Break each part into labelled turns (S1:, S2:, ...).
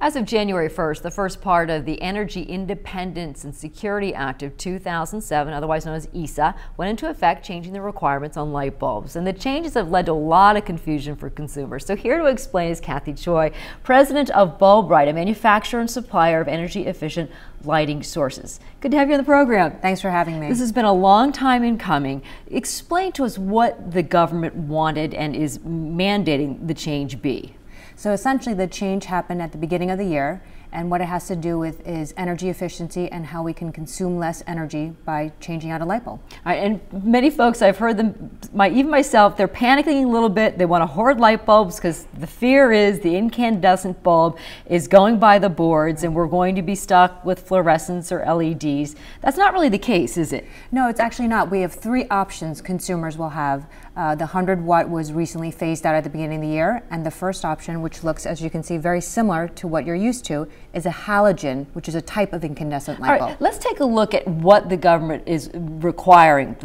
S1: As of January 1st, the first part of the Energy Independence and Security Act of 2007, otherwise known as EISA, went into effect, changing the requirements on light bulbs. And the changes have led to a lot of confusion for consumers. So here to explain is Cathy Choi, president of Bulbrite, a manufacturer and supplier of energy-efficient lighting sources. Good to have you on the program.
S2: Thanks for having me.
S1: This has been a long time in coming. Explain to us what the government wanted and is mandating the change be.
S2: So essentially the change happened at the beginning of the year, and what it has to do with is energy efficiency and how we can consume less energy by changing out a light bulb.
S1: All right, and many folks, I've heard them, even myself, they're panicking a little bit. They want to hoard light bulbs because the fear is the incandescent bulb is going by the boards and we're going to be stuck with fluorescents or LEDs. That's not really the case, is it?
S2: No, it's actually not. We have three options consumers will have. The 100-watt was recently phased out at the beginning of the year, and the first option, which looks, as you can see, very similar to what you're used to, is a halogen, which is a type of incandescent light bulb.
S1: All right, let's take a look at what the government is requiring.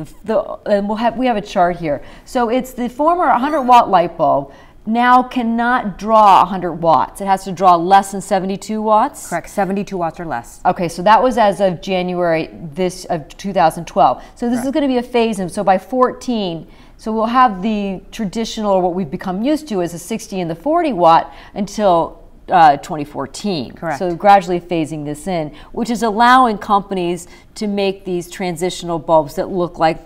S1: And we have a chart here. So it's the former 100-watt light bulb now cannot draw 100 watts. It has to draw less than 72 watts?
S2: Correct, 72 watts or less.
S1: Okay, so that was as of January of 2012. So this is going to be a phase-in. So by 14, so we'll have the traditional, or what we've become used to, as a 60 and the 40 watt until 2014.
S2: Correct.
S1: So gradually phasing this in, which is allowing companies to make these transitional bulbs that look like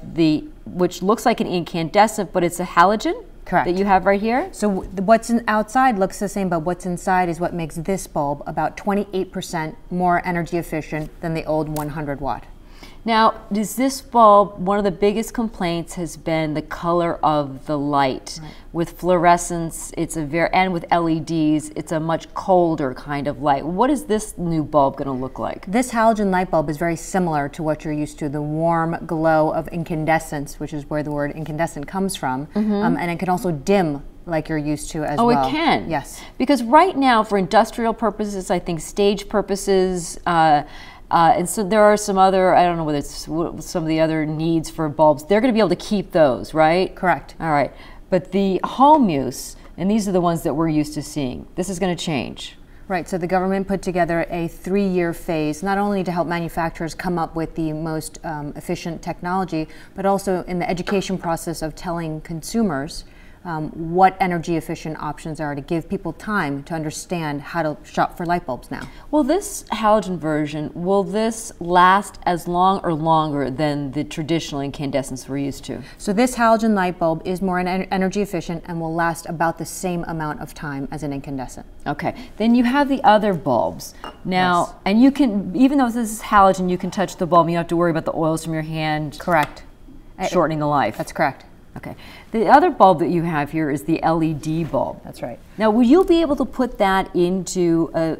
S1: which looks like an incandescent, but it's a halogen.
S2: Correct.
S1: That you have right here?
S2: So what's outside looks the same, but what's inside is what makes this bulb about 28% more energy efficient than the old 100 watt.
S1: Now, is this bulb, one of the biggest complaints has been the color of the light. Right. With fluorescence, and with LEDs, it's a much colder kind of light. What is this new bulb going to look like?
S2: This halogen light bulb is very similar to what you're used to, the warm glow of incandescence, which is where the word incandescent comes from, and it can also dim like you're used to as well.
S1: Oh, it can?
S2: Yes.
S1: Because right now, for industrial purposes, I think stage purposes, and so there are some other, I don't know whether it's some of the other needs for bulbs, they're going to be able to keep those, right?
S2: Correct.
S1: All right. But the home use, and these are the ones that we're used to seeing, this is going to change.
S2: Right, so the government put together a 3-year phase, not only to help manufacturers come up with the most efficient technology, but also in the education process of telling consumers what energy efficient options are, to give people time to understand how to shop for light bulbs now.
S1: Will this halogen version, will this last as long or longer than the traditional incandescents we're used to?
S2: So this halogen light bulb is more energy efficient and will last about the same amount of time as an incandescent.
S1: Okay, then you have the other bulbs. Now,
S2: yes.
S1: And you can, even though this is halogen, you can touch the bulb, you don't have to worry about the oils from your hand.
S2: Correct.
S1: Shortening the life.
S2: That's correct.
S1: Okay. The other bulb that you have here is the LED bulb.
S2: That's right.
S1: Now, will you be able to put that into a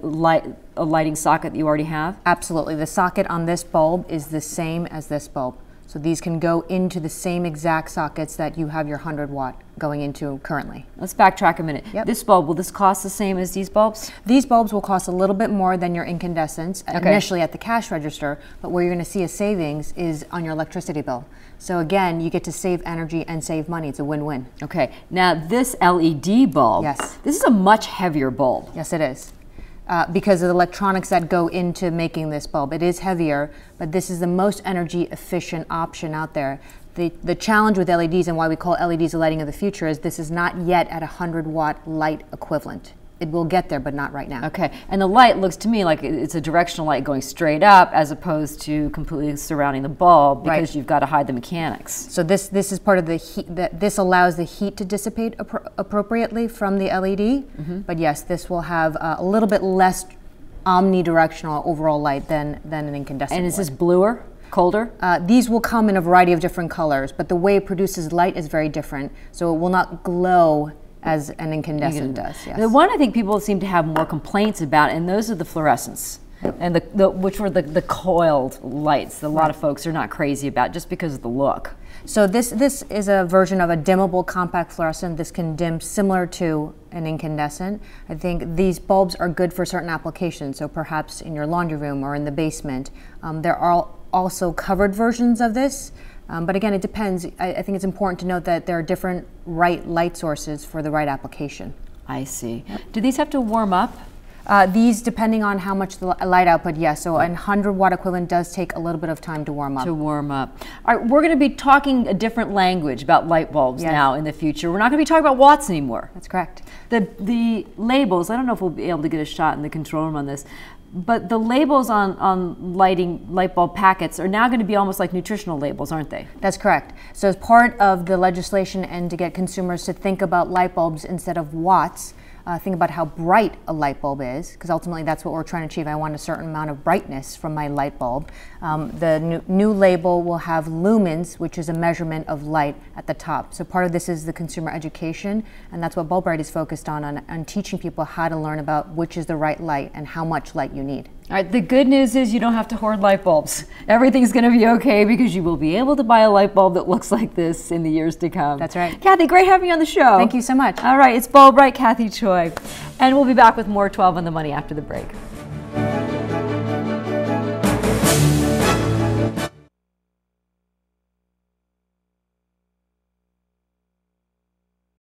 S1: lighting socket that you already have?
S2: Absolutely. The socket on this bulb is the same as this bulb. So these can go into the same exact sockets that you have your 100 watt going into currently.
S1: Let's backtrack a minute.
S2: Yep.
S1: This bulb, will this cost the same as these bulbs?
S2: These bulbs will cost a little bit more than your incandescents initially at the cash register, but where you're going to see a savings is on your electricity bill. So again, you get to save energy and save money. It's a win-win.
S1: Okay. Now this LED bulb,
S2: yes,
S1: this is a much heavier bulb.
S2: Yes, it is. Because of the electronics that go into making this bulb. It is heavier, but this is the most energy efficient option out there. The challenge with LEDs and why we call LEDs the lighting of the future is this is not yet at a 100 watt light equivalent. It will get there, but not right now.
S1: Okay, and the light looks to me like it's a directional light going straight up as opposed to completely surrounding the bulb, because you've got to hide the mechanics. So
S2: this is part of the heat, this allows the heat to dissipate appropriately from the LED, but yes, this will have a little bit less omnidirectional overall light than an incandescent.
S1: And is this bluer? Colder?
S2: These will come in a variety of different colors, but the way it produces light is very different, so it will not glow as an incandescent does. Yes.
S1: The one I think people seem to have more complaints about, and those are the fluorescents, and which were the coiled lights that a lot of folks are not crazy about just because of the look.
S2: So this is a version of a dimmable compact fluorescent. This can dim similar to an incandescent. I think these bulbs are good for certain applications, so perhaps in your laundry room or in the basement. There are also covered versions of this. But again, it depends. I think it's important to note that there are different light sources for the right application.
S1: I see. Yep. Do these have to warm up?
S2: These, depending on how much the light output, yes. So a 100-watt equivalent does take a little bit of time to warm up.
S1: All right, we're going to be talking a different language about light bulbs now in the future. We're not going to be talking about watts anymore.
S2: That's correct.
S1: The labels, I don't know if we'll be able to get a shot in the control room on this, but the labels on light bulb packets are now going to be almost like nutritional labels, aren't they?
S2: That's correct. So as part of the legislation and to get consumers to think about light bulbs instead of watts, think about how bright a light bulb is, because ultimately that's what we're trying to achieve. I want a certain amount of brightness from my light bulb. The new label will have lumens, which is a measurement of light at the top. So part of this is the consumer education, and that's what Bulbrite is focused on teaching people how to learn about which is the right light and how much light you need.
S1: All right, the good news is you don't have to hoard light bulbs. Everything's going to be okay because you will be able to buy a light bulb that looks like this in the years to come.
S2: That's right.
S1: Cathy, great having you on the show.
S2: Thank you so much.
S1: All right, it's Bulbrite, Cathy Choi, and we'll be back with more 12 on the Money after the break.